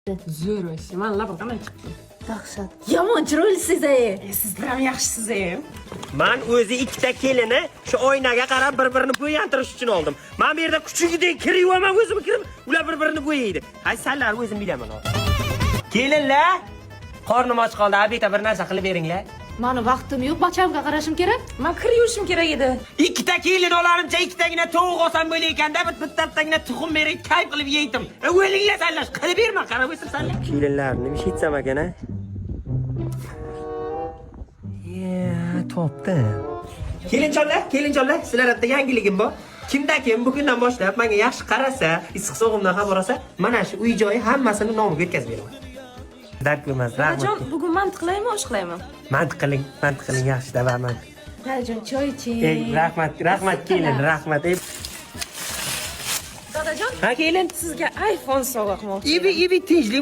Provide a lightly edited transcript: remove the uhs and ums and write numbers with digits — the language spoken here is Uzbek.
Zo'r o'zi. Men labim qanday chiqdi? Dahshat. Yomon chiroylisiz-ey. Sizlar ham yaxshisiz-ey. Men o'zi ikkita kelini shu oynaga qarab bir-birini bo'yantirish uchun oldim. Men bu yerda kuchugidek kiryapman, o'zim kirib, ular bir-birini bo'yaydi. Hay senlar o'zim bilaman. Kelinlar, qornim och qoldi, abita bir narsa qilib beringlar. Mani vaqtim yo'q, bachamga qarashim kerak. Men kir yuvishim kerak edi. Ikkita kelin olarimcha ikkitagina tovuq olsam bo'laykanda, bittagina tuxum berib, kayf qilib yeydim. O'linglar senlar, qilib berma, qarab o'sir senlar. Kelinlarni nima etsam ekan a? Topdim. Kelinjonlar, sizlar bitta yangiligim bor. Kimda-kim bugundan boshlab menga yaxshi qarasa, issiq so'g'imdan xabar olsa, mana shu uy-joyi hammasini nomiga yetkazib beraman. Dard ko'rmas, rahmat. Jon, bugun mantiq qilaymi, osh qilaymi? Mantiq qiling, yaxshi davaman. Dadajon, choy iching. Rahmat kelin, rahmat. Dadajon, Ha kelin, sizga iPhone sovg'a qilmoqchiman. ibi tinchlik